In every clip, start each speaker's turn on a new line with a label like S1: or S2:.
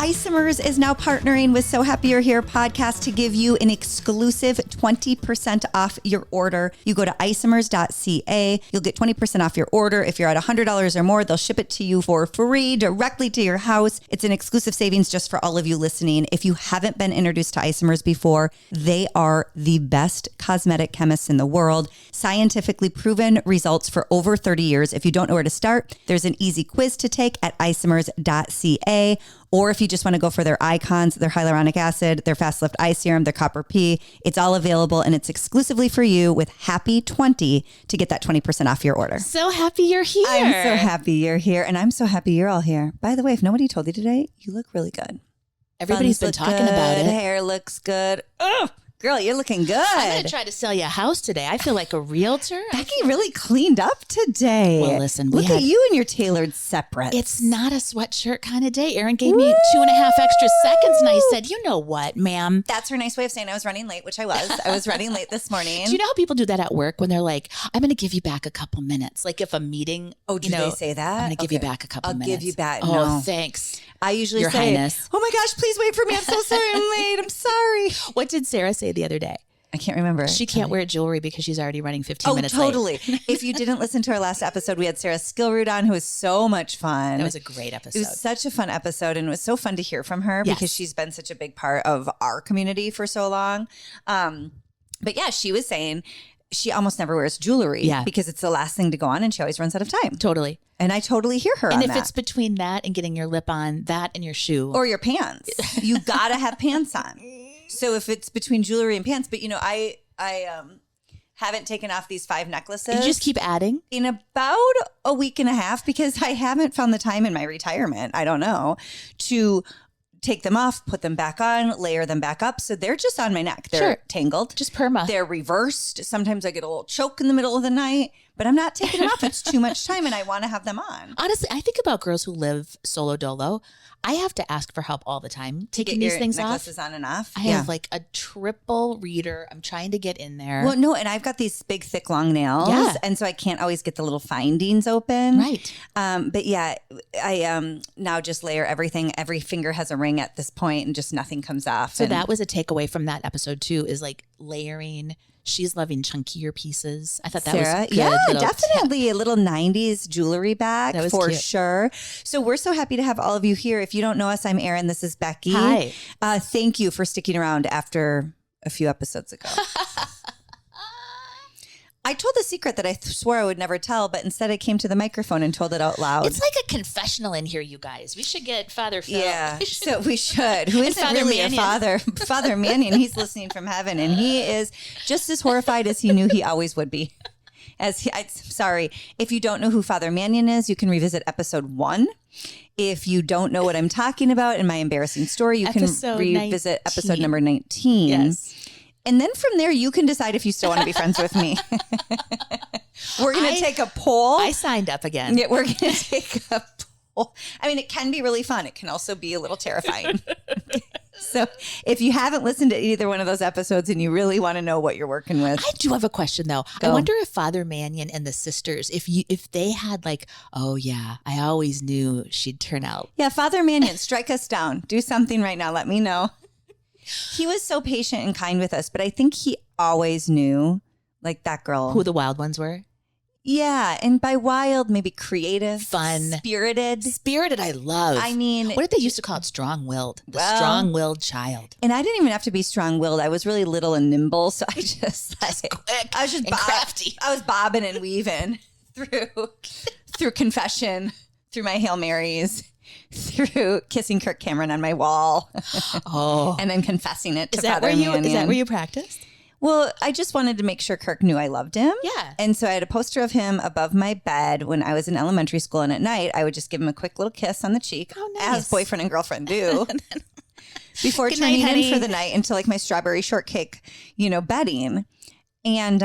S1: Isomers is now partnering with So Happy You're Here podcast to give you an exclusive 20% off your order. You go to isomers.ca. You'll get 20% off your order. If you're at $100 or more, they'll ship it to you for free directly to your house. It's an exclusive savings just for all of you listening. If you haven't been introduced to Isomers before, they are the best cosmetic chemists in the world. Scientifically proven results for over 30 years. If you don't know where to start, there's an easy quiz to take at isomers.ca. Or if you just want to go for their icons, their hyaluronic acid, their fast lift eye serum, their copper P, it's all available and it's exclusively for you with Happy20 to get that 20% off your order.
S2: So happy you're here.
S1: I'm so happy you're here. And I'm so happy you're all here. By the way, if nobody told you today, you look really good.
S2: Everybody's been talking about it.
S1: Hair looks good. Oh, girl, you're looking good.
S2: I'm going to try to sell you a house today. I feel like a realtor.
S1: Becky really cleaned up today.
S2: Well, listen,
S1: look at you and your tailored separates.
S2: It's not a sweatshirt kind of day. Erin gave me 2.5 extra seconds and I said, you know what, ma'am?
S1: That's her nice way of saying I was running late, which I was. I was running late this morning.
S2: Do you know how people do that at work when they're like, I'm going to give you back a couple minutes? Like if a meeting.
S1: Oh, do they say that?
S2: I'm going to give you back a couple minutes.
S1: I'll give you back.
S2: Oh,
S1: no.
S2: Thanks.
S1: I usually
S2: Your
S1: say,
S2: Highness.
S1: Oh my gosh, please wait for me. I'm so sorry I'm late. I'm sorry.
S2: What did Sarah say the other day?
S1: I can't remember.
S2: She can't wear jewelry because she's already running 15 minutes late.
S1: Oh, totally. If you didn't listen to our last episode, we had Sarah Skillroot on, who was so much fun.
S2: That was a great episode.
S1: It was such a fun episode, and it was so fun to hear from her because she's been such a big part of our community for so long. But yeah, she was saying she almost never wears jewelry because it's the last thing to go on, and she always runs out of time.
S2: Totally.
S1: And I totally hear her
S2: and
S1: on
S2: if it's between that and getting your lip on, that and your shoe.
S1: Or your pants. You got to have pants on. So if it's between jewelry and pants, but you know, I haven't taken off these 5 necklaces.
S2: You just keep adding?
S1: In about a week and a half because I haven't found the time in my retirement, I don't know, to take them off, put them back on, layer them back up. So they're just on my neck. They're tangled.
S2: Just perma.
S1: They're reversed. Sometimes I get a little choke in the middle of the night, but I'm not taking them off. It's too much time and I want to have them on.
S2: Honestly, I think about girls who live solo dolo. I have to ask for help all the time taking these things off.
S1: Necklaces on and off.
S2: I have like a triple reader. I'm trying to get in there.
S1: Well, no, and I've got these big, thick, long nails.
S2: Yeah.
S1: And so I can't always get the little findings open.
S2: Right.
S1: But yeah, I now just layer everything. Every finger has a ring at this point and just nothing comes off.
S2: So that was a takeaway from that episode too, is like layering. She's loving chunkier pieces. I thought that
S1: Sarah,
S2: was good.
S1: Yeah, definitely a little 90s jewelry bag for
S2: cute.
S1: Sure. So we're so happy to have all of you here. If you don't know us, I'm Erin. This is Becky.
S2: Hi.
S1: Thank you for sticking around after a few episodes ago. I told a secret that I swore I would never tell, but instead I came to the microphone and told it out loud.
S2: It's like a confessional in here, you guys. We should get Father Phil.
S1: Yeah, so we should. Who isn't
S2: Father
S1: really
S2: Mannion.
S1: a father? Father Mannion. He's listening from heaven, and he is just as horrified as he knew he always would be. Sorry, if you don't know who Father Mannion is, you can revisit episode 1. If you don't know what I'm talking about in my embarrassing story, you can revisit episode number 19.
S2: Yes.
S1: And then from there, you can decide if you still want to be friends with me. We're going to take a poll.
S2: I signed up again.
S1: Yeah, we're going to take a poll. I mean, it can be really fun. It can also be a little terrifying. So if you haven't listened to either one of those episodes and you really want to know what you're working with.
S2: I do have a question though. I wonder if Father Mannion and the sisters, if they had like, oh yeah, I always knew she'd turn out.
S1: Yeah, Father Mannion, strike us down. Do something right now. Let me know. He was so patient and kind with us, but I think he always knew, like, that girl.
S2: Who the wild ones were?
S1: Yeah, and by wild, maybe creative.
S2: Fun.
S1: Spirited.
S2: Spirited, I love.
S1: I mean.
S2: What did they used to call it? Strong-willed. The strong-willed child.
S1: And I didn't even have to be strong-willed. I was really little and nimble, so I just, I was just
S2: crafty.
S1: I was bobbing and weaving through confession, through my Hail Marys, through kissing Kirk Cameron on my wall.
S2: Oh.
S1: And then confessing it to
S2: Is that
S1: Father Mannion.
S2: Is that where you practiced?
S1: Well, I just wanted to make sure Kirk knew I loved him.
S2: Yeah.
S1: And so I had a poster of him above my bed when I was in elementary school. And at night, I would just give him a quick little kiss on the cheek, as boyfriend and girlfriend do, before turning in for the night into like my strawberry shortcake, bedding. And,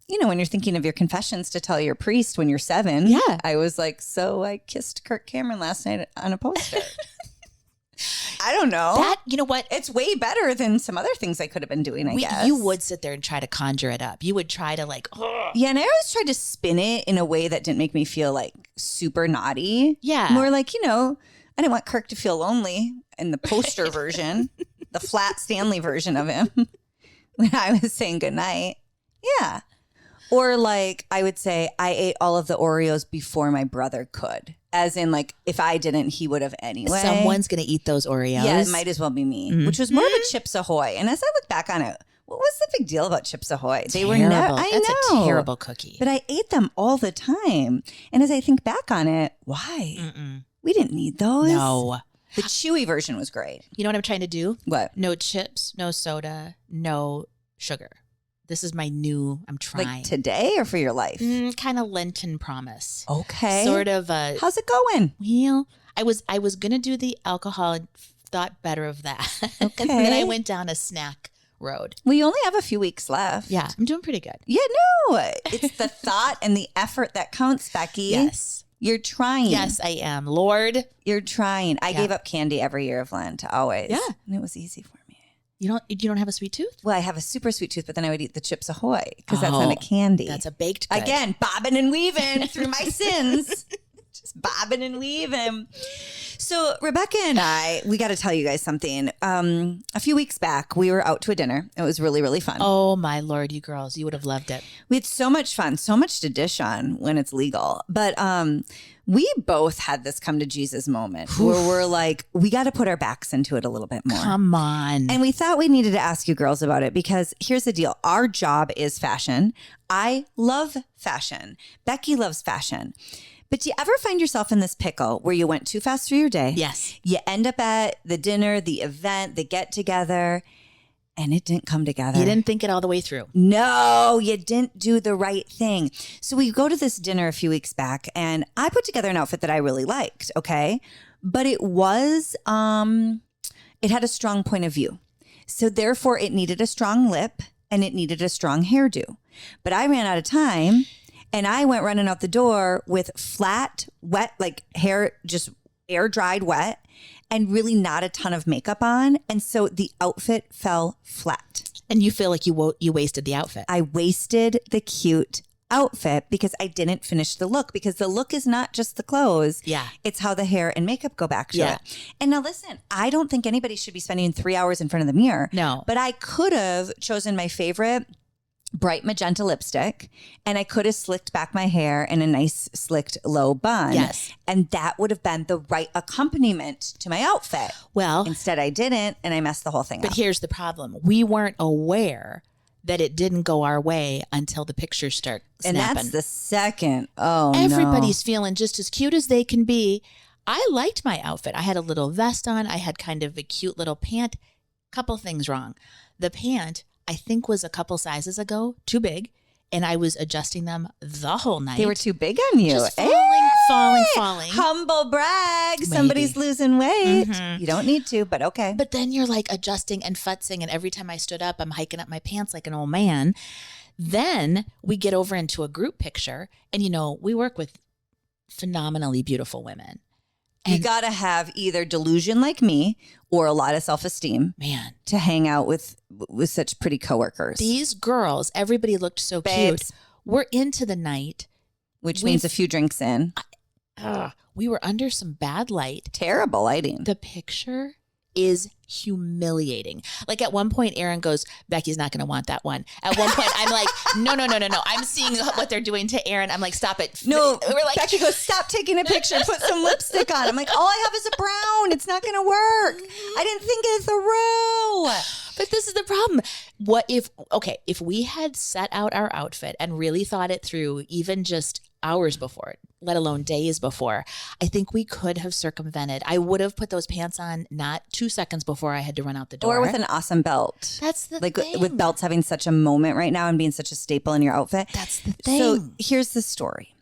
S1: when you're thinking of your confessions to tell your priest when you're 7, I was like, so I kissed Kirk Cameron last night on a poster. I don't know.
S2: That, you know what?
S1: It's way better than some other things I could have been doing, I guess.
S2: You would sit there and try to conjure it up. You would try to like, ugh.
S1: Yeah, and I always tried to spin it in a way that didn't make me feel like super naughty.
S2: Yeah.
S1: More like, I didn't want Kirk to feel lonely in the poster version, the flat Stanley version of him when I was saying goodnight. Yeah. Or like I would say, I ate all of the Oreos before my brother could. As in like, if I didn't, he would have anyway.
S2: Someone's going to eat those Oreos.
S1: Yeah, it might as well be me, which was more of a Chips Ahoy. And as I look back on it, what was the big deal about Chips Ahoy? They were never.
S2: That's a terrible cookie.
S1: But I ate them all the time. And as I think back on it, why? We didn't need those.
S2: No.
S1: The chewy version was great.
S2: You know what I'm trying to do?
S1: What?
S2: No chips, no soda, no sugar. This is my new, I'm trying.
S1: Like today or for your life?
S2: Kind of Lenten promise.
S1: Okay.
S2: Sort of
S1: How's it going?
S2: Well, I was going to do the alcohol and thought better of that.
S1: Okay.
S2: And then I went down a snack road.
S1: We only have a few weeks left.
S2: Yeah, I'm doing pretty good.
S1: Yeah, no. It's the thought and the effort that counts, Becky.
S2: Yes.
S1: You're trying.
S2: Yes, I am. Lord.
S1: You're trying. I gave up candy every year of Lent, always.
S2: Yeah.
S1: And it was easy for me.
S2: You don't have a sweet tooth?
S1: Well, I have a super sweet tooth, but then I would eat the Chips Ahoy because that's not a candy.
S2: That's a baked good.
S1: Again, bobbing and weaving through my sins. Just bobbing and weaving. So Rebecca and I, we got to tell you guys something. A few weeks back, we were out to a dinner. It was really, really fun.
S2: Oh, my Lord, you girls, you would have loved it.
S1: We had so much fun, so much to dish on when it's legal. But we both had this come to Jesus moment where we're like, we got to put our backs into it a little bit more.
S2: Come on.
S1: And we thought we needed to ask you girls about it because here's the deal. Our job is fashion. I love fashion. Becky loves fashion. But do you ever find yourself in this pickle where you went too fast through your day?
S2: Yes.
S1: You end up at the dinner, the event, the get together, and it didn't come together.
S2: You didn't think it all the way through.
S1: No, you didn't do the right thing. So we go to this dinner a few weeks back and I put together an outfit that I really liked. Okay. But it was, it had a strong point of view. So therefore it needed a strong lip and it needed a strong hairdo. But I ran out of time and I went running out the door with flat, wet, like hair, just air dried wet and really not a ton of makeup on. And so the outfit fell flat.
S2: And you feel like you wasted the outfit.
S1: I wasted the cute outfit because I didn't finish the look because the look is not just the clothes.
S2: Yeah.
S1: It's how the hair and makeup go back to it. And now listen, I don't think anybody should be spending 3 hours in front of the mirror.
S2: No.
S1: But I could have chosen my favorite bright magenta lipstick and I could have slicked back my hair in a nice slicked low bun.
S2: Yes.
S1: And that would have been the right accompaniment to my outfit.
S2: Well,
S1: instead I didn't and I messed the whole thing up.
S2: But here's the problem. We weren't aware that it didn't go our way until the pictures start snapping.
S1: And that's the second. Oh,
S2: Everybody's feeling just as cute as they can be. I liked my outfit. I had a little vest on. I had kind of a cute little pant. Couple things wrong. The pant, I think, was a couple sizes ago, too big. And I was adjusting them the whole night.
S1: They were too big on you.
S2: Just falling.
S1: Humble brag.
S2: Maybe.
S1: Somebody's losing weight.
S2: Mm-hmm.
S1: You don't need to, but okay.
S2: But then you're like adjusting and futzing. And every time I stood up, I'm hiking up my pants like an old man. Then we get over into a group picture. And, we work with phenomenally beautiful women.
S1: You got to have either delusion like me or a lot of self-esteem,
S2: man,
S1: to hang out with such pretty coworkers.
S2: These girls, everybody looked so
S1: Babes.
S2: cute. We're into the night.
S1: Which means a few drinks in.
S2: We were under some bad light.
S1: Terrible lighting.
S2: The picture is humiliating. Like at one point, Aaron goes, Becky's not going to want that one. At one point, I'm like, no. I'm seeing what they're doing to Aaron. I'm like, stop it.
S1: No,
S2: we're like,
S1: Becky goes, stop taking a picture. Put some lipstick on. I'm like, all I have is a brown. It's not going to work. I didn't think it through.
S2: But this is the problem. If we had set out our outfit and really thought it through, even just hours before, let alone days before, I think we could have circumvented. I would have put those pants on not 2 seconds before I had to run out the door.
S1: Or with an awesome belt.
S2: That's the
S1: like
S2: thing.
S1: With belts having such a moment right now and being such a staple in your outfit.
S2: That's the thing.
S1: So here's the story.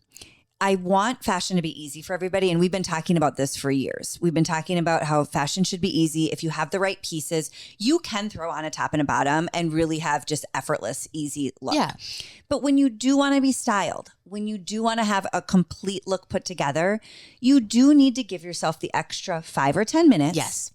S1: I want fashion to be easy for everybody. And we've been talking about this for years. We've been talking about how fashion should be easy. If you have the right pieces, you can throw on a top and a bottom and really have just effortless, easy look.
S2: Yeah.
S1: But when you do want to be styled, when you do want to have a complete look put together, you do need to give yourself the extra 5 or 10 minutes.
S2: Yes.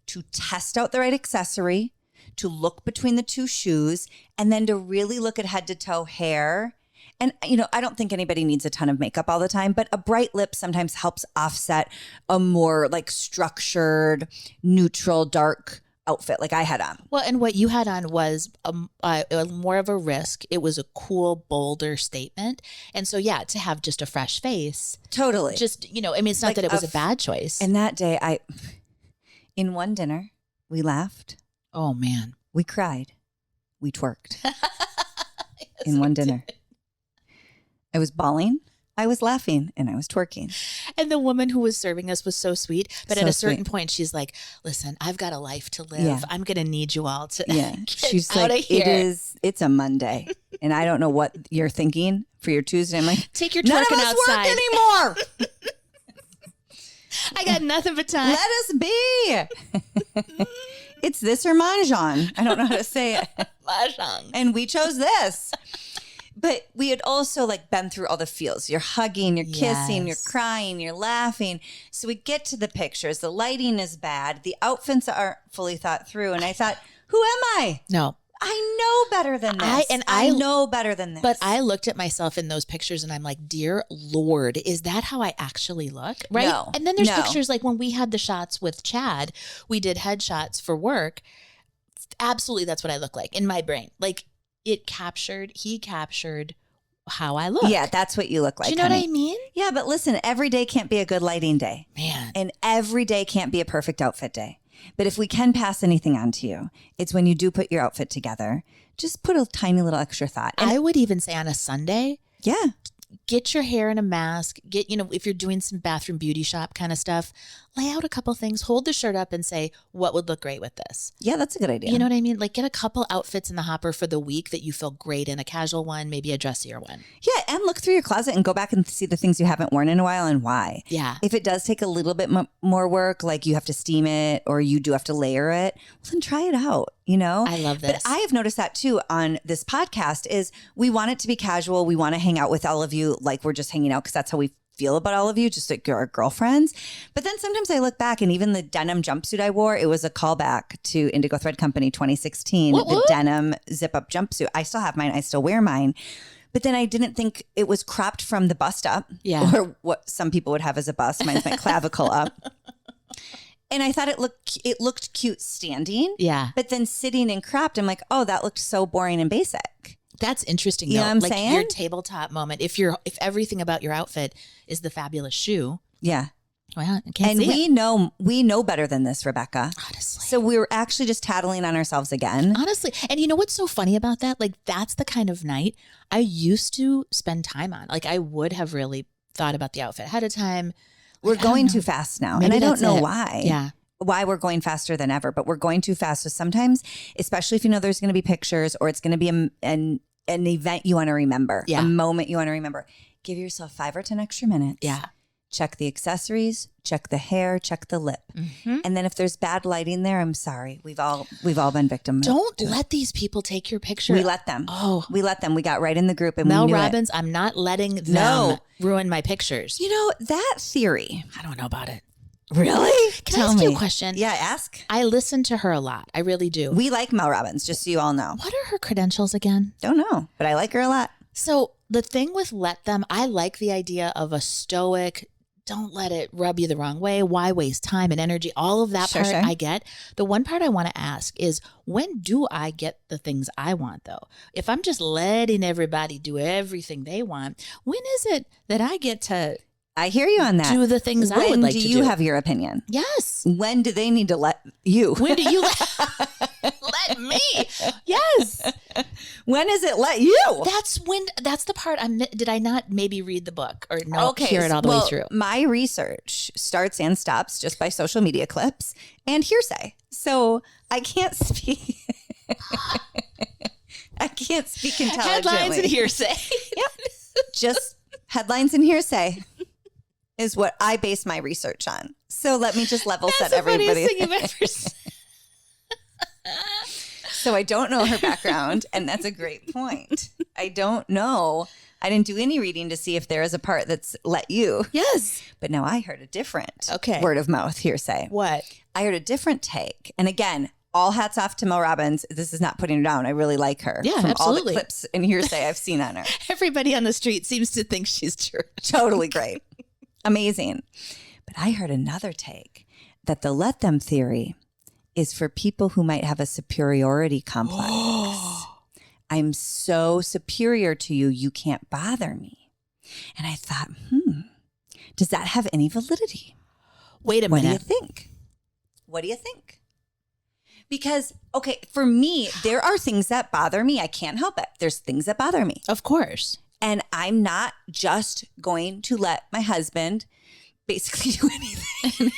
S1: to test out the right accessory, to look between the two shoes, and then to really look at head to toe hair. And, I don't think anybody needs a ton of makeup all the time, but a bright lip sometimes helps offset a more like structured, neutral, dark outfit like I had on.
S2: Well, and what you had on was more of a risk. It was a cool, bolder statement. And so, yeah, to have just a fresh face.
S1: Totally.
S2: Just, it's not like that it was a bad choice.
S1: And that day, in one dinner, we laughed.
S2: Oh, man.
S1: We cried. We twerked. In one dinner. I was bawling. I was laughing, and I was twerking.
S2: And the woman who was serving us was so sweet. But
S1: So
S2: at a certain
S1: sweet.
S2: point, she's like, listen, I've got a life to live.
S1: Yeah.
S2: I'm going to need you all to get
S1: She's
S2: out
S1: like,
S2: of here.
S1: it's a Monday. And I don't know what you're thinking for your Tuesday. I'm like,
S2: Take your
S1: none of
S2: twerking
S1: us
S2: outside.
S1: work anymore.
S2: I got nothing but time.
S1: Let us be. It's this or Mahjong. I don't know how to say it.
S2: Mahjong.
S1: And we chose this. But we had also like been through all the feels. You're hugging, you're kissing, you're
S2: Yes.
S1: crying, you're laughing. So we get to the pictures. The lighting is bad. The outfits aren't fully thought through. And I thought, who am I?
S2: No.
S1: I know better than this. I know better than this.
S2: But I looked at myself in those pictures and I'm like, dear Lord, is that how I actually look? Right.
S1: No.
S2: And then there's
S1: No.
S2: pictures like when we had the shots with Chad, we did headshots for work. Absolutely. That's what I look like in my brain. Like he captured how I look.
S1: Yeah, that's what you look like.
S2: Do you know
S1: honey.
S2: what I mean?
S1: Yeah, but listen, every day can't be a good lighting day.
S2: Man.
S1: And every day can't be a perfect outfit day. But if we can pass anything on to you, it's when you do put your outfit together, just put a tiny little extra thought. And
S2: I would even say on a Sunday,
S1: yeah.
S2: get your hair in a mask, if you're doing some bathroom beauty shop kind of stuff, lay out a couple things, hold the shirt up and say, what would look great with this?
S1: Yeah, that's a good idea.
S2: You know what I mean? Like get a couple outfits in the hopper for the week that you feel great in, a casual one, maybe a dressier one.
S1: Yeah, and look through your closet and go back and see the things you haven't worn in a while and why.
S2: Yeah.
S1: If it does take a little bit more work, like you have to steam it or you do have to layer it, well, then try it out,
S2: I love this.
S1: But I have noticed that too on this podcast is we want it to be casual. We want to hang out with all of you like we're just hanging out because that's how we feel about all of you, just like our girlfriends. But then sometimes I look back and even the denim jumpsuit I wore, it was a callback to Indigo Thread Company 2016, the denim zip up jumpsuit. I still have mine. I still wear mine. But then I didn't think it was cropped from the bust up or what some people would have as a bust. Mine's my clavicle up. And I thought it looked cute standing.
S2: Yeah.
S1: But then sitting and cropped, I'm like, oh, that looked so boring and basic.
S2: That's interesting.
S1: You know what I'm
S2: like
S1: saying?
S2: Your tabletop moment. If everything about your outfit is the fabulous shoe.
S1: Yeah.
S2: Well, I can't
S1: And
S2: see it.
S1: we know better than this, Rebecca.
S2: Honestly.
S1: So we were actually just tattling on ourselves again.
S2: Honestly. And you know what's so funny about that? Like that's the kind of night I used to spend time on. Like I would have really thought about the outfit ahead of time.
S1: We're
S2: Like, I don't
S1: going
S2: know.
S1: too fast now.
S2: Maybe
S1: and I don't
S2: that's
S1: know
S2: it.
S1: why.
S2: Yeah.
S1: Why we're going faster than ever, but we're going too fast. So sometimes, especially if you know there's going to be pictures or it's going to be an event you want to remember,
S2: Yeah.
S1: a moment you want to remember, give yourself 5 or 10 extra minutes.
S2: Yeah.
S1: Check the accessories, check the hair, check the lip.
S2: Mm-hmm.
S1: And then if there's bad lighting there, I'm sorry. We've all been victims.
S2: Don't let these people take your picture.
S1: We let them.
S2: Oh.
S1: We let them. We got right in the group and
S2: Mel
S1: we knew
S2: Robbins, I'm not letting them
S1: No.
S2: ruin my pictures.
S1: that theory.
S2: I don't know about it.
S1: Really?
S2: Can I ask you a question?
S1: Yeah, ask.
S2: I listen to her a lot. I really do.
S1: We like Mel Robbins, just so you all know.
S2: What are her credentials again?
S1: Don't know, but I like her a lot.
S2: So the thing with let them, I like the idea of a stoic, don't let it rub you the wrong way. Why waste time and energy? All of that
S1: Sure,
S2: part
S1: sure.
S2: I get. The one part I want to ask is when do I get the things I want though? If I'm just letting everybody do everything they want, when is it that I get to
S1: I hear you on that.
S2: do the things I would like to do?
S1: When do you have your opinion?
S2: Yes.
S1: When do they need to let you?
S2: When do you let me? Yes.
S1: When is it let you?
S2: That's the part did I not maybe read the book or hear it all the way through?
S1: My research starts and stops just by social media clips and hearsay. So I can't speak. I can't speak intelligently.
S2: Headlines and hearsay.
S1: Yep. Just headlines and hearsay is what I base my research on. So let me just level set everybody.
S2: That's the funniest thing you've ever said.
S1: So I don't know her background, and that's a great point. I don't know I didn't do any reading to see if there is a part that's let you.
S2: Yes.
S1: But now I heard a different
S2: Okay.
S1: word of mouth hearsay.
S2: What?
S1: I heard a different take. And again, all hats off to Mel Robbins. This is not putting her down. I really like her.
S2: Yeah,
S1: From
S2: absolutely.
S1: all the clips and hearsay I've seen on her.
S2: Everybody on the street seems to think she's true.
S1: Totally great. Amazing. But I heard another take that the let them theory is for people who might have a superiority complex. I'm so superior to you, you can't bother me. And I thought, does that have any validity?
S2: Wait a
S1: What
S2: minute.
S1: do you think? What do you think? Because, okay, for me, there are things that bother me. I can't help it. There's things that bother me.
S2: Of course.
S1: And I'm not just going to let my husband basically do anything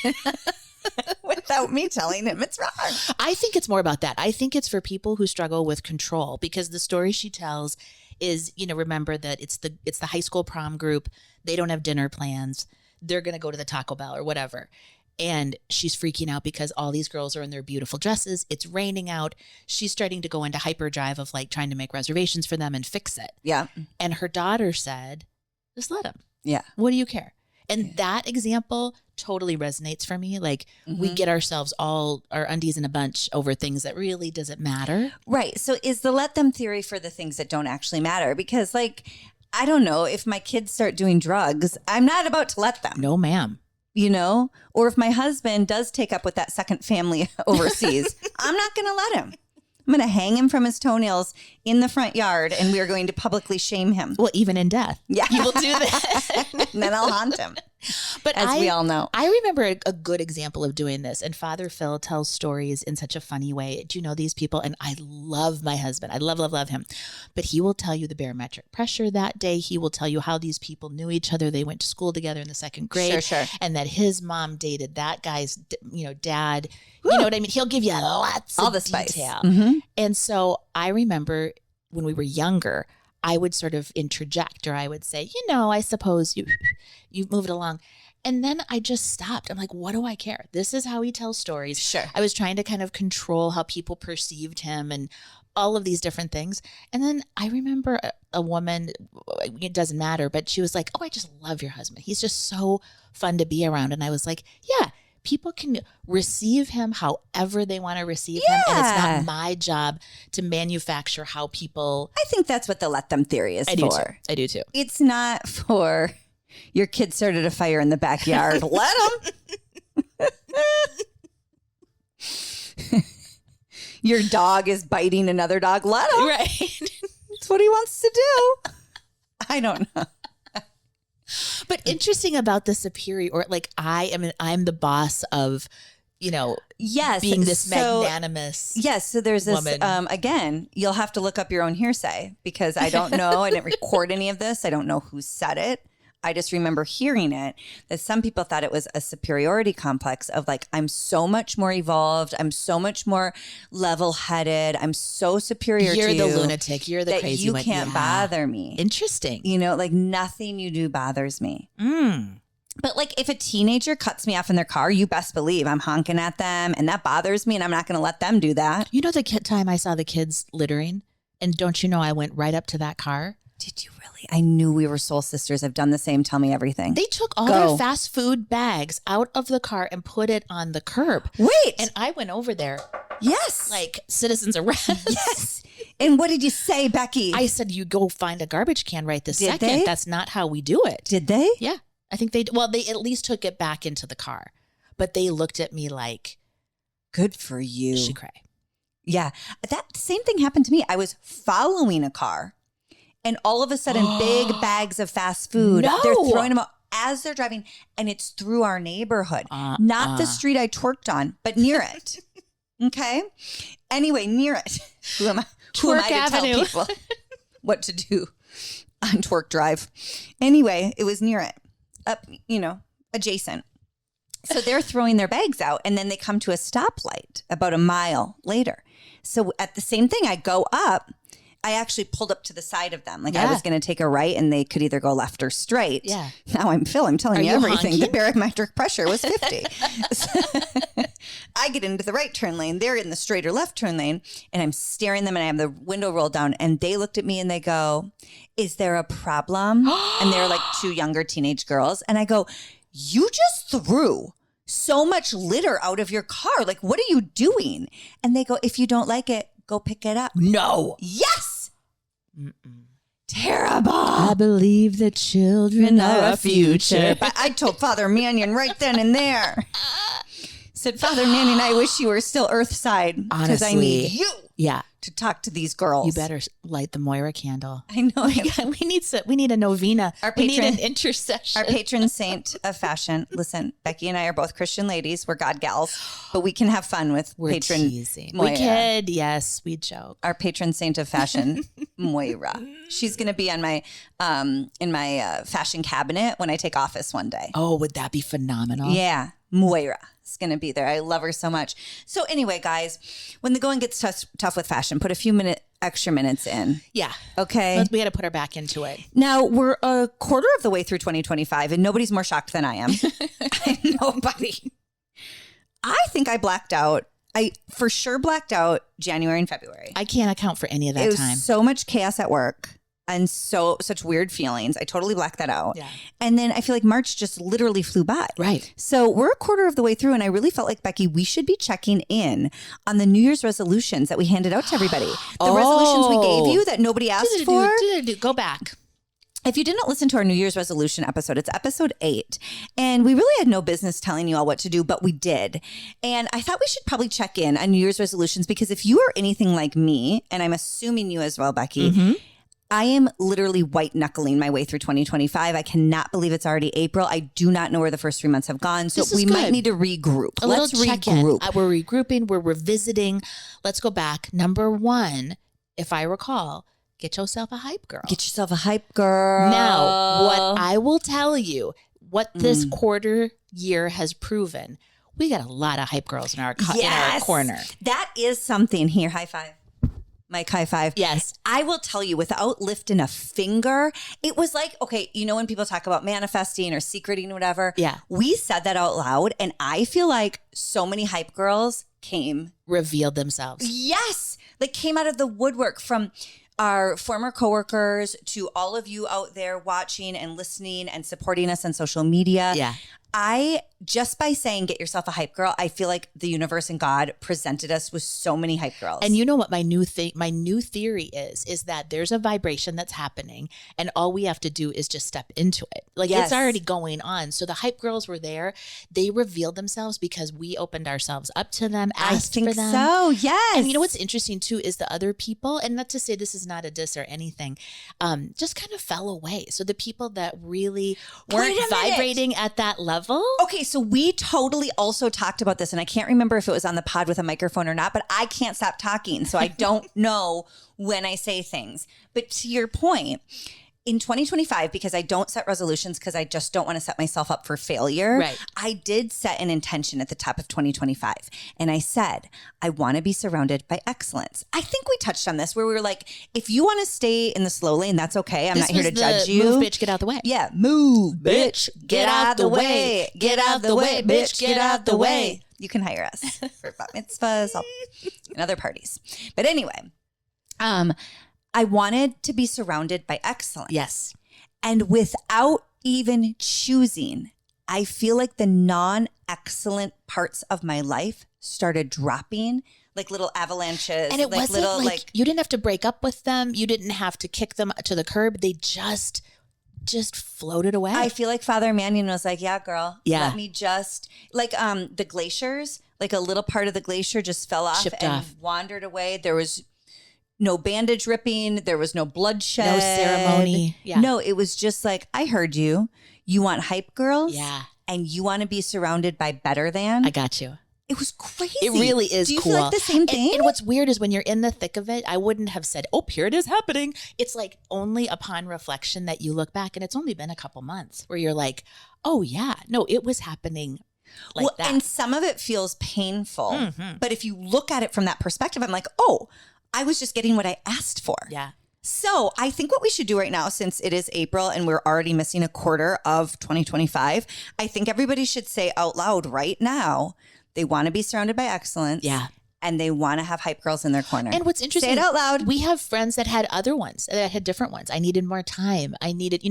S1: without me telling him it's wrong.
S2: I think it's more about that. I think it's for people who struggle with control, because the story she tells is, remember that it's the high school prom group. They don't have dinner plans. They're going to go to the Taco Bell or whatever. And she's freaking out because all these girls are in their beautiful dresses. It's raining out. She's starting to go into hyperdrive of like trying to make reservations for them and fix it.
S1: Yeah.
S2: And her daughter said, just let him.
S1: Yeah.
S2: What do you care? And that example totally resonates for me. Like we get ourselves all our undies in a bunch over things that really doesn't matter.
S1: Right. So is the let them theory for the things that don't actually matter? Because like, I don't know, if my kids start doing drugs, I'm not about to let them.
S2: No, ma'am.
S1: Or if my husband does take up with that second family overseas, I'm not going to let him. I'm going to hang him from his toenails in the front yard, and we are going to publicly shame him.
S2: Well, even in death.
S1: Yeah.
S2: You will do that.
S1: And then I'll haunt him.
S2: But
S1: as we all know.
S2: I remember a good example of doing this. And Father Phil tells stories in such a funny way. Do you know these people? And I love my husband. I love him. But he will tell you the barometric pressure that day. He will tell you how these people knew each other. They went to school together in the second grade.
S1: Sure.
S2: And that his mom dated that guy's, dad. Woo. You know what I mean? He'll give you lots
S1: all
S2: of
S1: the spice.
S2: detail.
S1: Mm-hmm.
S2: And so I remember when we were younger, I would sort of interject, or I would say, I suppose you move it along. And then I just stopped. I'm like, what do I care? This is how he tells stories.
S1: Sure.
S2: I was trying to kind of control how people perceived him and all of these different things. And then I remember a woman, it doesn't matter, but she was like, oh, I just love your husband. He's just so fun to be around. And I was like, yeah. People can receive him however they want to receive him. And it's not my job to manufacture how people.
S1: I think that's what the let them theory is for.
S2: I do too.
S1: It's not for your kid started a fire in the backyard. Let him. Your dog is biting another dog. Let him.
S2: Right.
S1: That's what he wants to do. I don't know.
S2: But interesting about the superior, like I'm the boss of,
S1: yes,
S2: being this magnanimous.
S1: Yes. So there's this,
S2: woman.
S1: Again, you'll have to look up your own hearsay because I don't know. I didn't record any of this. I don't know who said it. I just remember hearing it, that some people thought it was a superiority complex of like, I'm so much more evolved. I'm so much more level-headed. I'm so superior to you.
S2: You're the lunatic. You're the
S1: that
S2: crazy
S1: you
S2: one.
S1: can't bother me.
S2: Interesting.
S1: Like nothing you do bothers me.
S2: Mm.
S1: But like if a teenager cuts me off in their car, you best believe I'm honking at them and that bothers me and I'm not going to let them do that.
S2: You know the time I saw the kids littering? And don't you know I went right up to that car?
S1: Did you really? I knew we were soul sisters. I've done the same. Tell me everything.
S2: They took all their fast food bags out of the car and put it on the curb.
S1: Wait.
S2: And I went over there.
S1: Yes.
S2: Like citizens arrest.
S1: Yes. And what did you say, Becky?
S2: I said, you go find a garbage can right this second.
S1: They?
S2: That's not how we do it.
S1: Did they?
S2: Yeah. I think they at least took it back into the car. But they looked at me like,
S1: good for you.
S2: She cray.
S1: Yeah. That same thing happened to me. I was following a car. And all of a sudden, big bags of fast food, they're throwing them out as they're driving. And it's through our neighborhood. Not the street I twerked on, but near it. Okay? Anyway, near it. Who am I to tell people what to do on Twerk Drive? Anyway, it was near it. Up, adjacent. So they're throwing their bags out. And then they come to a stoplight about a mile later. So at the same thing, I go up. I actually pulled up to the side of them. Like I was going to take a right and they could either go left or straight.
S2: Yeah.
S1: Now I'm telling you everything.
S2: honking?
S1: The barometric pressure was 50. I get into the right turn lane. They're in the straight or left turn lane. And I'm staring them and I have the window rolled down. And they looked at me and they go, is there a problem? And they're like 2 younger teenage girls. And I go, you just threw so much litter out of your car. Like, what are you doing? And they go, if you don't like it, go pick it up.
S2: No.
S1: Yes. Terrible.
S2: I believe that children are our future.
S1: But I told Father Mannion right then and there. Said, Father Mannion, I wish you were still Earthside because I need you to talk to these girls.
S2: You better light the Moira candle.
S1: I know.
S2: We need a novena.
S1: We
S2: need an intercession.
S1: Our patron saint of fashion. Listen, Becky and I are both Christian ladies. We're God gals, but we can have fun with patron
S2: teasing.
S1: Moira.
S2: We could, yes, we joke.
S1: Our patron saint of fashion, Moira. She's going to be on my in my fashion cabinet when I take office one day.
S2: Oh, would that be phenomenal?
S1: Yeah, Moira is going to be there. I love her so much. So anyway, guys, when the going gets tough with fashion, put a few extra minutes in.
S2: Yeah.
S1: Okay.
S2: We got to put her back into it.
S1: Now we're a quarter of the way through 2025 and nobody's more shocked than I am. Nobody. I think I blacked out. I for sure blacked out January and February.
S2: I can't account for any of that time.
S1: It was so much chaos at work. And such weird feelings. I totally blacked that out.
S2: Yeah.
S1: And then I feel like March just literally flew by.
S2: Right.
S1: So we're a quarter of the way through. And I really felt like, Becky, we should be checking in on the New Year's resolutions that we handed out to everybody. The resolutions we gave you that nobody asked for.
S2: Go back.
S1: If you didn't listen to our New Year's resolution episode, it's episode 8. And we really had no business telling you all what to do, but we did. And I thought we should probably check in on New Year's resolutions because if you are anything like me, and I'm assuming you as well, Becky, I am literally white knuckling my way through 2025. I cannot believe it's already April. I do not know where the first 3 months have gone. So we might need to regroup. Let's regroup.
S2: We're regrouping. We're revisiting. Let's go back. Number 1, if I recall, get yourself a hype girl.
S1: Get yourself a hype girl.
S2: Now, what I will tell you, what this quarter year has proven, we got a lot of hype girls in our corner.
S1: That is something. Here, high five. Mike, high five.
S2: Yes.
S1: I will tell you, without lifting a finger, it was like, okay, you know when people talk about manifesting or secreting or whatever?
S2: Yeah.
S1: We said that out loud, and I feel like so many hype girls
S2: revealed themselves.
S1: Yes. Like came out of the woodwork, from our former coworkers to all of you out there watching and listening and supporting us on social media.
S2: Yeah.
S1: Just by saying get yourself a hype girl, I feel like the universe and God presented us with so many hype girls.
S2: And you know what my new theory is that there's a vibration that's happening and all we have to do is just step into it. Like it's already going on. So the hype girls were there. They revealed themselves because we opened ourselves up to them, asked for them.
S1: I think so, yes.
S2: And you know what's interesting too is the other people, and not to say this is not a diss or anything, just kind of fell away. So the people that really weren't vibrating at that level.
S1: Okay, so we totally also talked about this, and I can't remember if it was on the pod with a microphone or not, but I can't stop talking, so I don't know when I say things. But to your point, in 2025, because I don't set resolutions because I just don't want to set myself up for failure,
S2: right.
S1: I did set an intention at the top of 2025. And I said, I want to be surrounded by excellence. I think we touched on this where we were like, if you want to stay in the slow lane, that's okay. I'm not here to judge you.
S2: Move, bitch, get out the way.
S1: Yeah, move, bitch, get out the way. Get out the way, bitch, get out the way. You can hire us for bat mitzvahs and other parties. But anyway, I wanted to be surrounded by excellence.
S2: Yes.
S1: And without even choosing, I feel like the non-excellent parts of my life started dropping like little avalanches.
S2: And it
S1: like
S2: wasn't
S1: little,
S2: like you didn't have to break up with them. You didn't have to kick them to the curb. They just floated away.
S1: I feel like Father Mannion was like, yeah, girl,
S2: yeah.
S1: Let me just, like the glaciers, like a little part of the glacier just fell off wandered away. There was no bandage ripping. There was no bloodshed.
S2: No ceremony. Yeah.
S1: No, it was just like, I heard you. You want hype girls?
S2: Yeah.
S1: And you want to be surrounded by better than?
S2: I got you.
S1: It was crazy.
S2: It really is cool.
S1: Do you feel like the same thing?
S2: And what's weird is when you're in the thick of it, I wouldn't have said, oh, here it is happening. It's like only upon reflection that you look back, and it's only been a couple months where you're like, oh, yeah, no, it was happening like that.
S1: And some of it feels painful. Mm-hmm. But if you look at it from that perspective, I'm like, oh, I was just getting what I asked for.
S2: Yeah.
S1: So I think what we should do right now, since it is April and we're already missing a quarter of 2025, I think everybody should say out loud right now They want to be surrounded by excellence.
S2: Yeah.
S1: And they want to have hype girls in their corner.
S2: And what's interesting,
S1: say it out loud.
S2: We have friends that had other ones, that had different ones. I needed more time. I needed,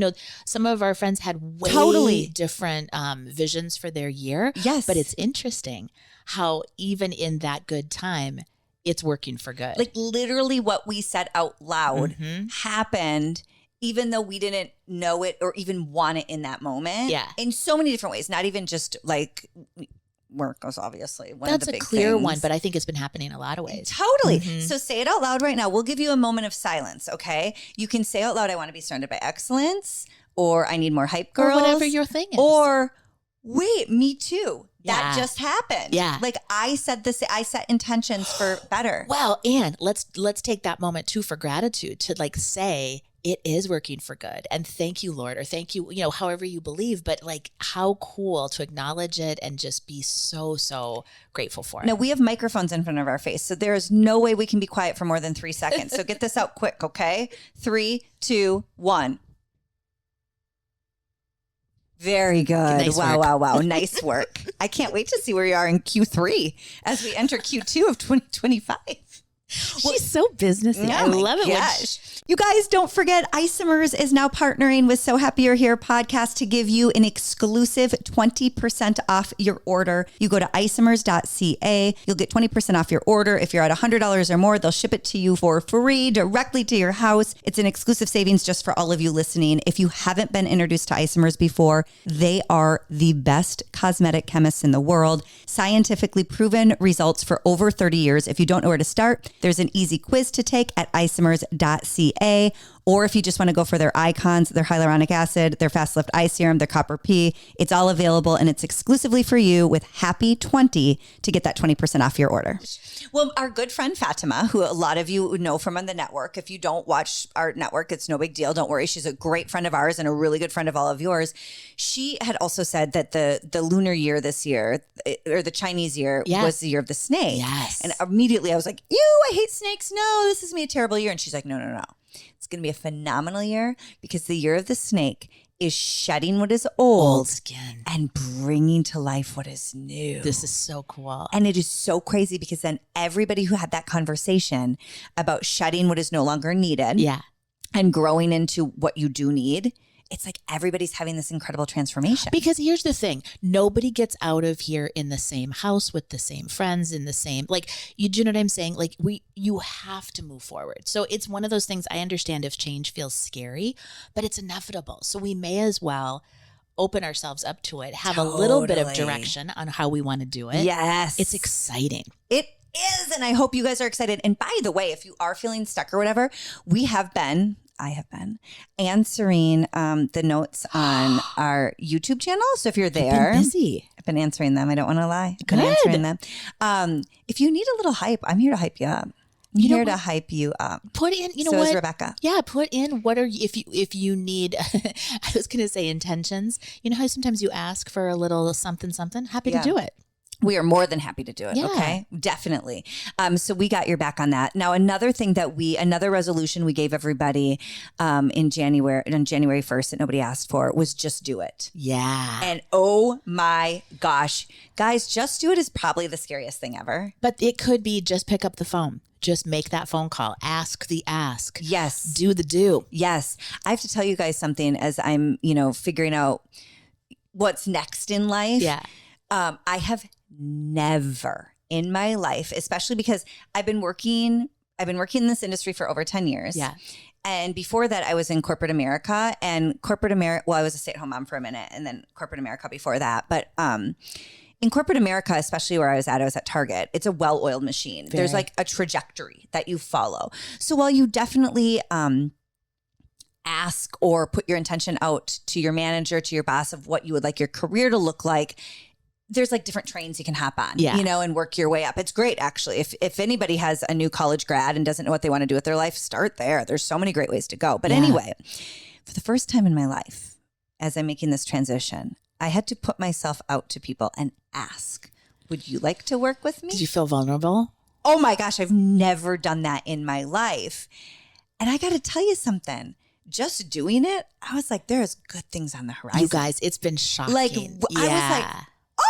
S2: some of our friends had way different visions for their year.
S1: Yes.
S2: But it's interesting how even in that good time, it's working for good.
S1: Like literally what we said out loud happened, even though we didn't know it or even want it in that moment.
S2: Yeah.
S1: In so many different ways, not even just like work was obviously one of the big
S2: That's a clear
S1: things.
S2: one, but I think it's been happening in a lot of ways.
S1: Totally. So say it out loud right now. We'll give you a moment of silence, okay? You can say out loud, I want to be surrounded by excellence, or I need more hype girls.
S2: Or whatever your thing is.
S1: Or wait, me too. That
S2: Yeah.
S1: just happened.
S2: Yeah.
S1: Like I said this, I set intentions for better.
S2: Well, and let's take that moment too for gratitude to like say it is working for good. And thank you, Lord, or thank you, however you believe, but like how cool to acknowledge it and just be so, so grateful for it.
S1: Now we have microphones in front of our face, so there is no way we can be quiet for more than 3 seconds. So get this out quick, okay? 3, 2, 1. Very good.
S2: Nice work.
S1: Wow. Nice work. I can't wait to see where you are in Q3 as we enter Q2 of 2025.
S2: She's so businessy. I love it.
S1: Gosh. You guys, don't forget, Isomers is now partnering with So Happy You're Here podcast to give you an exclusive 20% off your order. You go to isomers.ca. You'll get 20% off your order. If you're at $100 or more, they'll ship it to you for free directly to your house. It's an exclusive savings just for all of you listening. If you haven't been introduced to Isomers before, they are the best cosmetic chemists in the world. Scientifically proven results for over 30 years. If you don't know where to start, there's an easy quiz to take at isomers.ca. Or if you just want to go for their icons, their hyaluronic acid, their Fast Lift Eye Serum, their Copper P, it's all available and it's exclusively for you with Happy20 to get that 20% off your order. Well, our good friend Fatima, who a lot of you know from on the network, if you don't watch our network, it's no big deal. Don't worry. She's a great friend of ours and a really good friend of all of yours. She had also said that the lunar year this year, or the Chinese year, was the year of the snake.
S2: Yes.
S1: And immediately I was like, ew, I hate snakes. No, this is going to be a terrible year. And she's like, no. It's going to be a phenomenal year because the year of the snake is shedding what is old
S2: skin
S1: and bringing to life what is new.
S2: This is so cool.
S1: And it is so crazy because then everybody who had that conversation about shedding what is no longer needed and growing into what you do need, it's like everybody's having this incredible transformation.
S2: Because here's the thing. Nobody gets out of here in the same house with the same friends in the same, like, you do know what I'm saying? Like you have to move forward. So it's one of those things. I understand if change feels scary, but it's inevitable. So we may as well open ourselves up to it, have a little bit of direction on how we want to do it.
S1: Yes.
S2: It's exciting.
S1: It is. And I hope you guys are excited. And by the way, if you are feeling stuck or whatever, I have been answering the notes on our YouTube channel. So if you're there,
S2: busy.
S1: I've been answering them. I don't want to lie. I've been
S2: Good.
S1: answering them. If you need a little hype, I'm here to hype you up. I'm here to hype you up.
S2: Put in,
S1: so
S2: what?
S1: Is Rebecca.
S2: Yeah, put in what are you, if you need, I was going to say intentions. You know how sometimes you ask for a little something, happy to do it.
S1: We are more than happy to do it.
S2: Yeah.
S1: Okay. Definitely. So we got your back on that. Now, another resolution we gave everybody on January 1st that nobody asked for was just do it.
S2: Yeah.
S1: And oh my gosh, guys, just do it is probably the scariest thing ever.
S2: But it could be just pick up the phone. Just make that phone call. Ask the ask.
S1: Yes.
S2: Do the do.
S1: Yes. I have to tell you guys something as I'm, figuring out what's next in life.
S2: Yeah.
S1: I have never in my life, especially because I've been working in this industry for over 10 years.
S2: Yeah.
S1: And before that, I was in corporate America I was a stay-at-home mom for a minute and then corporate America before that. But in corporate America, especially where I was at Target, it's a well-oiled machine.
S2: Very.
S1: There's like a trajectory that you follow. So while you definitely ask or put your intention out to your manager, to your boss of what you would like your career to look like, there's like different trains you can hop on, and work your way up. It's great, actually. If anybody has a new college grad and doesn't know what they want to do with their life, start there. There's so many great ways to go. But anyway, for the first time in my life, as I'm making this transition, I had to put myself out to people and ask, would you like to work with me?
S2: Did you feel vulnerable?
S1: Oh my gosh, I've never done that in my life. And I got to tell you something. Just doing it, I was like, there's good things on the horizon.
S2: You guys, it's been shocking.
S1: Like, I was like,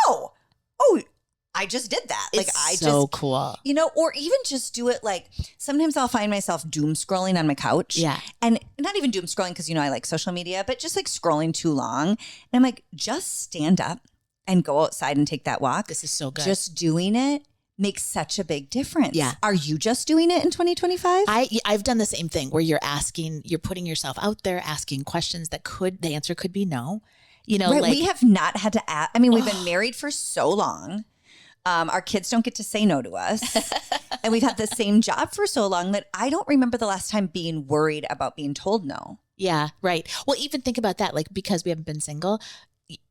S1: oh, I just did that.
S2: It's so cool.
S1: You know, or even just do it like sometimes I'll find myself doom scrolling on my couch.
S2: Yeah.
S1: And not even doom scrolling because, you know, I like social media, but just like scrolling too long. And I'm like, just stand up and go outside and take that walk.
S2: This is so good.
S1: Just doing it makes such a big difference.
S2: Yeah.
S1: Are you just doing it in 2025?
S2: I've done the same thing where you're putting yourself out there, asking questions that the answer could be no. You know,
S1: right,
S2: like
S1: we have not had to ask. I mean, we've been married for so long. Our kids don't get to say no to us. And we've had the same job for so long that I don't remember the last time being worried about being told no.
S2: Yeah, right. Well, even think about that, like, because we haven't been single,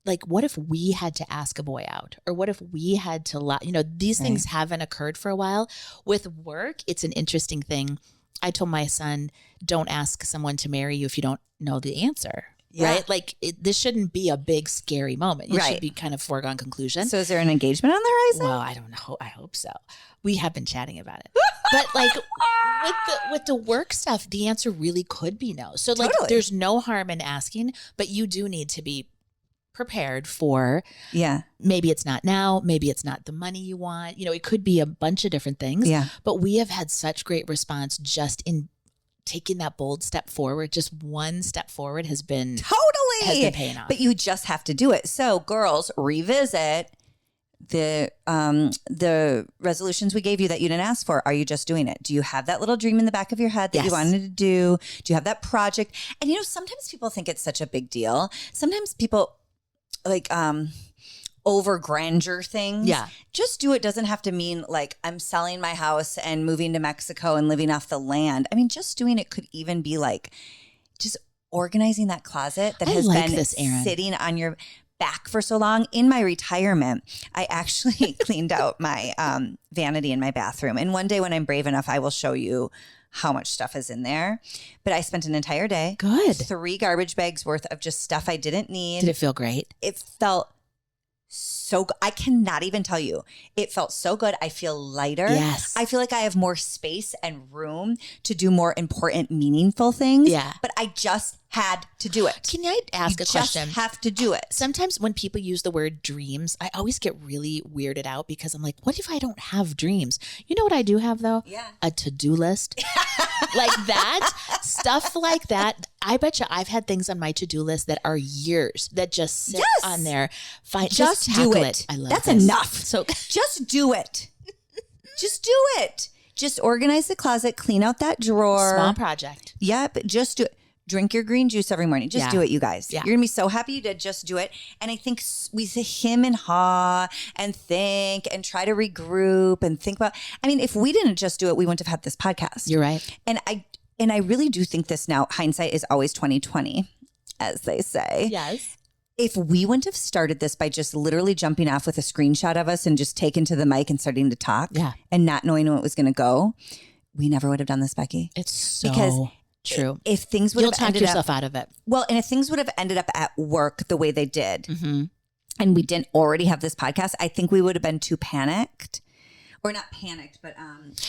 S2: like, what if we had to ask a boy out? Or what if we had to, these things haven't occurred for a while. With work, it's an interesting thing. I told my son, don't ask someone to marry you if you don't know the answer. Yeah. Right? Like, this shouldn't be a big, scary moment. It should be kind of foregone conclusion.
S1: So is there an engagement on the horizon?
S2: Well, I don't know. I hope so. We have been chatting about it. But like with the work stuff, the answer really could be no. So like there's no harm in asking, but you do need to be prepared for maybe it's not now, maybe it's not the money you want. You know, it could be a bunch of different things. Yeah. But we have had such great response just in taking that bold step forward. Just one step forward has been paying off. But
S1: you just have to do it. So girls, revisit the resolutions we gave you that you didn't ask for. Are you just doing it? Do you have that little dream in the back of your head that you wanted to do? Do you have that project? And you know, sometimes people think it's such a big deal. Sometimes people like over grandeur things. Yeah. Just do it doesn't have to mean like I'm selling my house and moving to Mexico and living off the land. I mean, just doing it could even be like just organizing that closet that has been sitting on your back for so long. In my retirement, I actually cleaned out my vanity in my bathroom. And one day when I'm brave enough, I will show you how much stuff is in there. But I spent an entire day.
S2: Good.
S1: 3 garbage bags worth of just stuff I didn't need.
S2: Did it feel great?
S1: It felt so good. I cannot even tell you. It felt so good. I feel lighter.
S2: Yes.
S1: I feel like I have more space and room to do more important, meaningful things. Yeah. But I just had to do it.
S2: Can I ask a question?
S1: Just have to do it.
S2: Sometimes when people use the word dreams, I always get really weirded out because I'm like, what if I don't have dreams? You know what I do have though? Yeah. A to-do list. Like that, stuff like that. I bet you I've had things on my to-do list that are years that just sit on there. Just do it. I love
S1: That's
S2: this.
S1: Enough. So just do it. Just do it. Just organize the closet, clean out that drawer.
S2: Small project.
S1: Yep. Just do it. Drink your green juice every morning. Just do it, you guys. Yeah. You're going to be so happy you did. Just do it. And I think we him and haw and think and try to regroup and think about, I mean, if we didn't just do it, we wouldn't have had this podcast.
S2: You're right.
S1: And I really do think this now, hindsight is always 20/20, as they say.
S2: Yes.
S1: If we wouldn't have started this by just literally jumping off with a screenshot of us and just taking to the mic and starting to talk and not knowing where it was going to go, we never would have done this, Becky.
S2: It's so true.
S1: If things would
S2: You'll
S1: have
S2: talk
S1: ended
S2: yourself
S1: up,
S2: out of it.
S1: Well, and if things would have ended up at work the way they did, and we didn't already have this podcast, I think we would have been too panicked. Or not panicked, but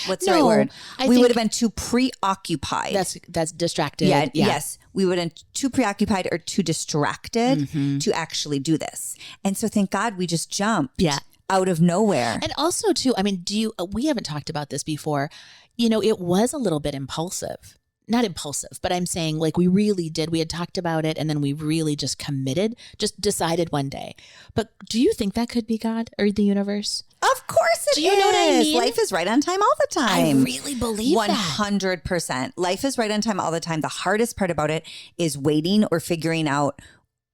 S1: what's the right word? We would have been too preoccupied.
S2: That's distracted.
S1: Yeah. Yes. We would have been too preoccupied or too distracted to actually do this. And so thank God we just jumped out of nowhere.
S2: And also too, I mean, we haven't talked about this before. You know, it was a little bit impulsive. Not impulsive, but I'm saying like we really did. We had talked about it and then we really just committed, just decided one day. But do you think that could be God or the universe?
S1: Of course it is.
S2: Do you know what I mean?
S1: Life is right on time all the time.
S2: I really believe
S1: 100%. Life is right on time all the time. The hardest part about it is waiting or figuring out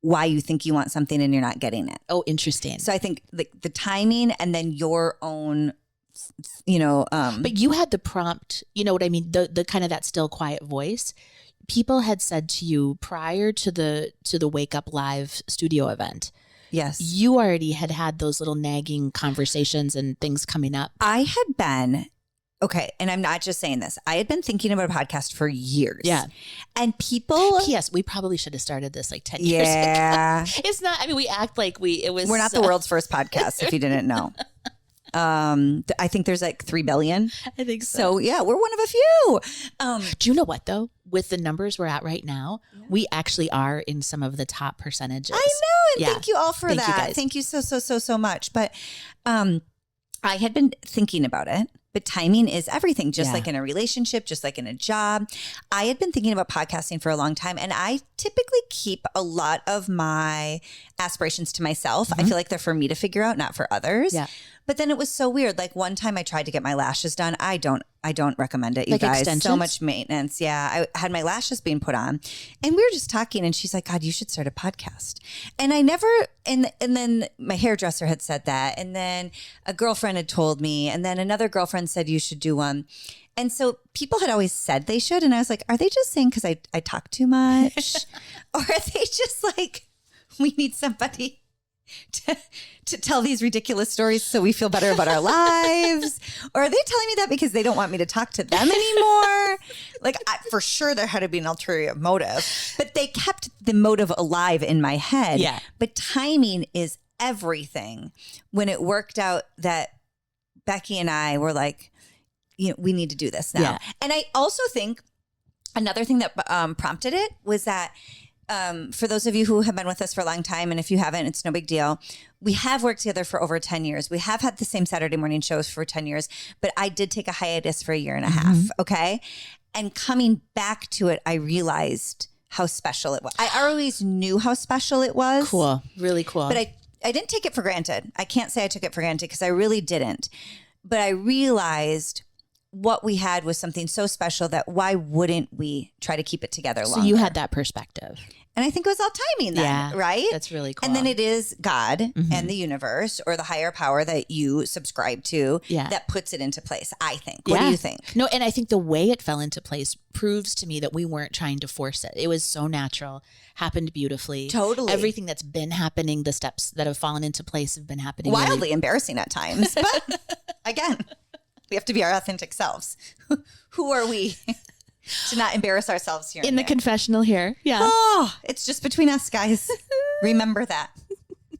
S1: why you think you want something and you're not getting it.
S2: Oh, interesting.
S1: So I think the timing and then your own but
S2: you had the prompt, you know what I mean? The kind of that still quiet voice. People had said to you prior to the Wake Up Live studio event.
S1: Yes.
S2: You already had those little nagging conversations and things coming up.
S1: I had been, okay, and I'm not just saying this. I had been thinking about a podcast for years. Yeah. And people.
S2: P.S. We probably should have started this like 10 years ago. It's not, I mean, we act like
S1: we're not the world's first podcast, if you didn't know. I think there's like 3 billion.
S2: I think so.
S1: So yeah, we're one of a few.
S2: Do you know what though? With the numbers we're at right now, we actually are in some of the top percentages.
S1: I know. And thank you all for that. Thank you so much. But, I had been thinking about it, but timing is everything, just
S2: Yeah.
S1: like in a relationship, just like in a job. I had been thinking about podcasting for a long time, and I typically keep a lot of my aspirations to myself. I feel like they're for me to figure out, not for others.
S2: Yeah.
S1: But then it was so weird. Like one time I tried to get my lashes done. I don't recommend it, you
S2: Like
S1: guys.
S2: extensions?
S1: So much maintenance. Yeah. I had my lashes being put on, and we were just talking, and she's like, God, you should start a podcast. And I never, and then my hairdresser had said that. And then a girlfriend had told me, and then another girlfriend said you should do one. And so people had always said they should. And I was like, are they just saying because I talk too much? Or are they just like, we need somebody to tell these ridiculous stories so we feel better about our lives? Or are they telling me that because they don't want me to talk to them anymore? Like, for sure there had to be an ulterior motive, but they kept the motive alive in my head.
S2: Yeah.
S1: But timing is everything. When it worked out that Becky and I were like, you know, we need to do this now.
S2: Yeah.
S1: And I also think another thing that prompted it was that for those of you who have been with us for a long time, and if you haven't, it's no big deal. We have worked together for over 10 years. We have had the same Saturday morning shows for 10 years, but I did take a hiatus for a year and a half. Okay. And coming back to it, I realized how special it was. I always knew how special it was.
S2: Cool. Really cool.
S1: But I didn't take it for granted. I can't say I took it for granted because I really didn't. But I realized what we had was something so special that why wouldn't we try to keep it together longer?
S2: So you had that perspective.
S1: And I think it was all timing then,
S2: Yeah,
S1: right?
S2: that's really cool.
S1: And then it is God and the universe or the higher power that you subscribe to that puts it into place, I think. What do you think?
S2: No, and I think the way it fell into place proves to me that we weren't trying to force it. It was so natural, happened beautifully.
S1: Totally.
S2: Everything that's been happening, the steps that have fallen into place have been happening.
S1: Wildly embarrassing at times. But again, we have to be our authentic selves. Who are we to not embarrass ourselves here?
S2: In the confessional here. Yeah.
S1: Oh, it's just between us, guys. Remember that.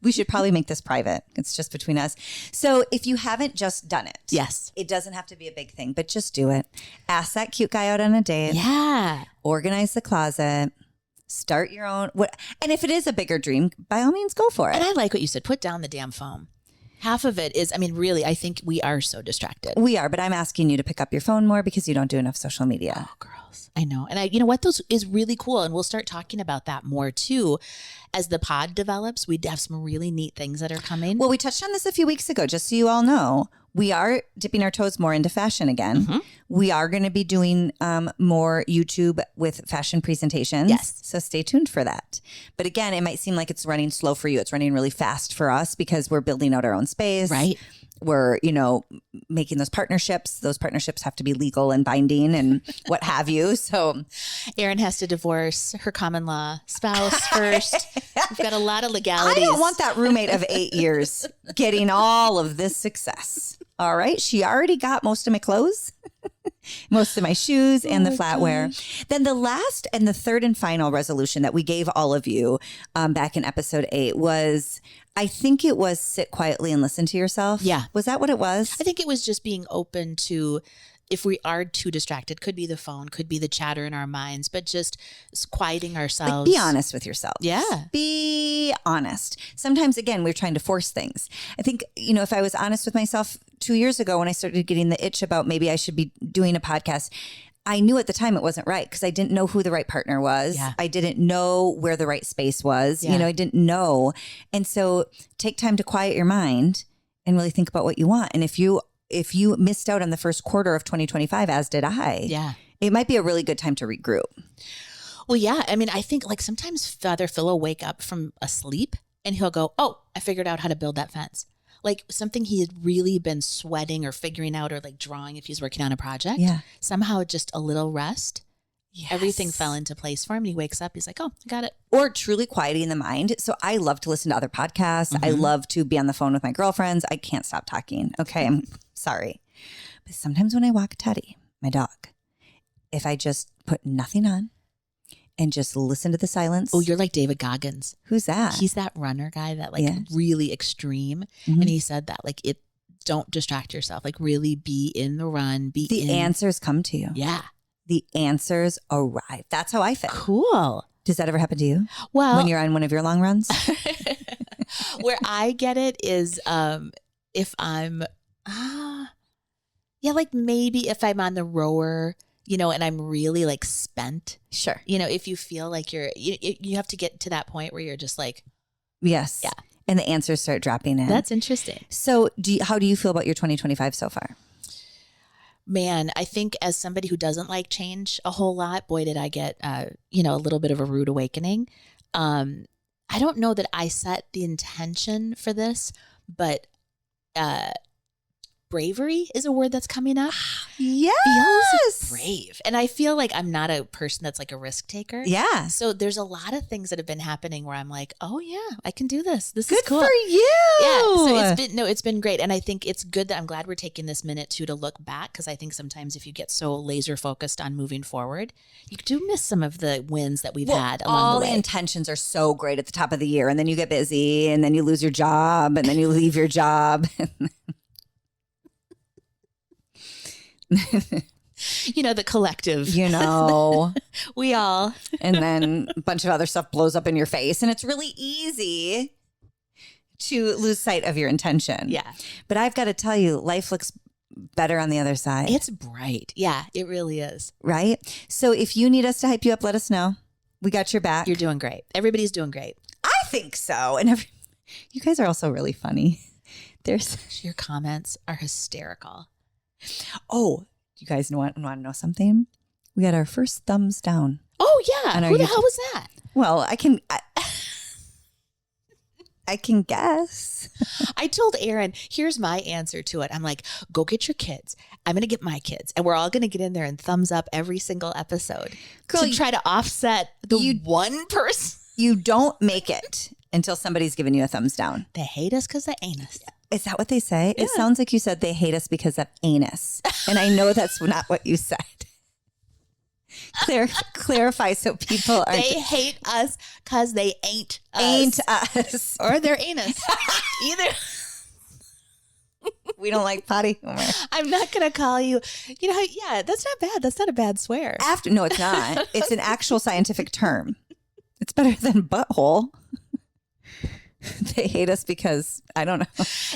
S1: We should probably make this private. It's just between us. So if you haven't just done it.
S2: Yes.
S1: It doesn't have to be a big thing, but just do it. Ask that cute guy out on a date.
S2: Yeah.
S1: Organize the closet. Start your own. And if it is a bigger dream, by all means, go for it.
S2: And I like what you said. Put down the damn phone. Half of it is, I mean, really, I think we are so distracted.
S1: We are, but I'm asking you to pick up your phone more because you don't do enough social media.
S2: Oh, girls. I know. And you know what? Those is really cool. And we'll start talking about that more too. As the pod develops, we have some really neat things that are coming.
S1: Well, we touched on this a few weeks ago, just so you all know. We are dipping our toes more into fashion again. We are going to be doing more YouTube with fashion presentations.
S2: Yes.
S1: So stay tuned for that. But again, it might seem like it's running slow for you. It's running really fast for us because we're building out our own space.
S2: Right.
S1: We're, making those partnerships. Those partnerships have to be legal and binding and what have you. So
S2: Erin has to divorce her common law spouse first. We've got a lot of legalities.
S1: I don't want that roommate of 8 years getting all of this success. All right. She already got most of my clothes, most of my shoes and the flatware. Then the last and the third and final resolution that we gave all of you back in episode 8 was, I think it was sit quietly and listen to yourself.
S2: Yeah.
S1: Was that what it was?
S2: I think it was just being open to, if we are too distracted, could be the phone, could be the chatter in our minds, but just quieting ourselves.
S1: Like, be honest with yourself.
S2: Yeah.
S1: Be honest. Sometimes, again, we're trying to force things. I think, if I was honest with myself 2 years ago when I started getting the itch about maybe I should be doing a podcast, I knew at the time it wasn't right because I didn't know who the right partner was.
S2: Yeah.
S1: I didn't know where the right space was.
S2: Yeah.
S1: I didn't know. And so take time to quiet your mind and really think about what you want. And if you missed out on the first quarter of 2025, as did I, it might be a really good time to regroup.
S2: Well, yeah. I mean, I think like sometimes Father Phil will wake up from a sleep and he'll go, oh, I figured out how to build that fence. Like something he had really been sweating or figuring out or like drawing if he's working on a project.
S1: Yeah.
S2: Somehow just a little rest.
S1: Yes.
S2: Everything fell into place for him. And he wakes up. He's like, oh, I got it.
S1: Or truly quieting the mind. So I love to listen to other podcasts. I love to be on the phone with my girlfriends. I can't stop talking. Okay, I'm sorry. But sometimes when I walk Teddy, my dog, if I just put nothing on and just listen to the silence.
S2: Oh, you're like David Goggins.
S1: Who's that?
S2: He's that runner guy that like
S1: Yeah.
S2: really extreme. And he said that like don't distract yourself. Like really be in the run.
S1: The answers come to you.
S2: Yeah.
S1: The answers arrive. That's how I feel.
S2: Cool.
S1: Does that ever happen to you?
S2: Well,
S1: When you're on one of your long runs?
S2: where I get it is if I'm Yeah, like maybe if I'm on the rower, and I'm really like spent.
S1: Sure.
S2: If you feel like you have to get to that point where you're just like,
S1: yes.
S2: Yeah.
S1: And the answers start dropping in.
S2: That's interesting.
S1: So how do you feel about your 2025 so far?
S2: Man, I think as somebody who doesn't like change a whole lot, boy, did I get, a little bit of a rude awakening. I don't know that I set the intention for this, but bravery is a word that's coming up.
S1: Yes.
S2: Feels brave. And I feel like I'm not a person that's like a risk taker.
S1: Yeah.
S2: So there's a lot of things that have been happening where I'm like, oh yeah, I can do this. This
S1: Good
S2: is cool.
S1: for you.
S2: Yeah. So it's been great. And I think it's good that I'm glad we're taking this minute to look back, because I think sometimes if you get so laser focused on moving forward, you do miss some of the wins that we've had along
S1: all
S2: the way.
S1: The intentions are so great at the top of the year, and then you get busy, and then you lose your job, and then you leave your job.
S2: The collective,
S1: we all, and then a bunch of other stuff blows up in your face, and it's really easy to lose sight of your intention.
S2: Yeah.
S1: But I've got to tell you, life looks better on the other side.
S2: It's bright. Yeah, it really is.
S1: Right? So if you need us to hype you up, let us know. We got your back.
S2: You're doing great. Everybody's doing great.
S1: I think so. And you guys are also really funny.
S2: Your comments are hysterical.
S1: Oh, you guys want to know something? We got our first thumbs down.
S2: Oh, yeah. Who the hell was that?
S1: Well, I can guess.
S2: I told Aaron, here's my answer to it. I'm like, go get your kids. I'm going to get my kids. And we're all going to get in there and thumbs up every single episode. Girl, to try to offset the one person.
S1: You don't make it until somebody's given you a thumbs down.
S2: They hate us because they ain't us.
S1: Is that what they say?
S2: Yeah.
S1: It sounds like you said they hate us because of anus. And I know that's not what you said. Clarify so people aren't.
S2: They hate us because they ain't us.
S1: Ain't us.
S2: Or their anus. Either.
S1: We don't like potty humor.
S2: I'm not going to call you. Yeah, that's not bad. That's not a bad swear.
S1: No, it's not. It's an actual scientific term. It's better than butthole. They hate us because I don't know.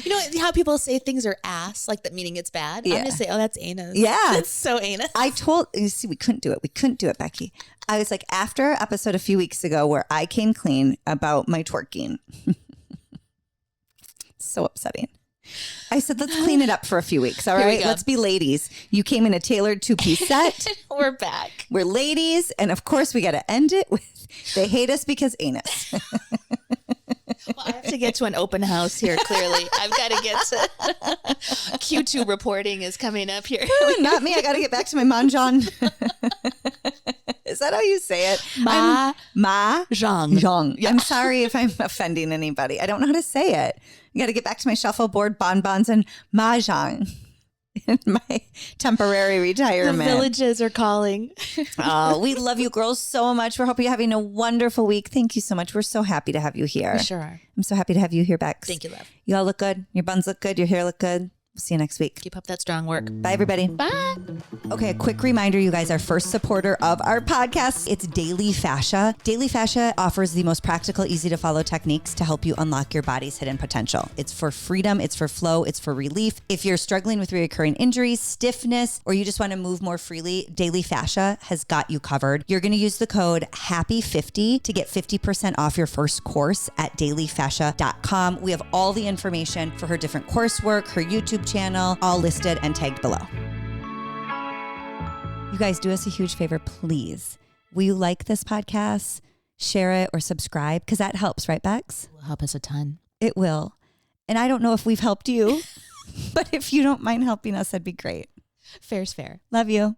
S2: You know how people say things are ass, like that meaning it's bad?
S1: Yeah.
S2: I'm going to say, oh, that's anus.
S1: Yeah.
S2: It's so anus.
S1: We couldn't do it, Becky. I was like, after our episode a few weeks ago where I came clean about my twerking. So upsetting. I said, let's clean it up for a few weeks. All right. Let's be ladies. You came in a tailored 2-piece set.
S2: We're back.
S1: We're ladies. And of course, we got to end it with they hate us because anus.
S2: Well, I have to get to an open house here, clearly. I've got to get to Q2 reporting is coming up here.
S1: Not me. I got to get back to my Mahjong. Is that how you say it? Mahjong. Yeah. I'm sorry if I'm offending anybody. I don't know how to say it. I got to get back to my shuffleboard, bonbons, and Mahjong in my temporary retirement.
S2: The villages are calling.
S1: Oh, we love you girls so much. We hope you're having a wonderful week. Thank you so much. We're so happy to have you here.
S2: We sure are.
S1: I'm so happy to have you here, Bex.
S2: Thank you, love.
S1: You all look good. Your buns look good. Your hair look good. We'll see you next week.
S2: Keep up that strong work.
S1: Bye, everybody.
S2: Bye.
S1: Okay, a quick reminder, you guys, our first supporter of our podcast, it's Daily Fascia. Daily Fascia offers the most practical, easy to follow techniques to help you unlock your body's hidden potential. It's for freedom, it's for flow, it's for relief. If you're struggling with recurring injuries, stiffness, or you just want to move more freely, Daily Fascia has got you covered. You're going to use the code HAPPY50 to get 50% off your first course at dailyfascia.com. We have all the information for her different coursework, her YouTube channel, all listed and tagged below. You guys, do us a huge favor, please. Will you like this podcast, share it, or subscribe? Because that helps, right, Bex?
S2: It will help us a ton.
S1: It will. And I don't know if we've helped you, but if you don't mind helping us, that'd be great.
S2: Fair's fair.
S1: Love you.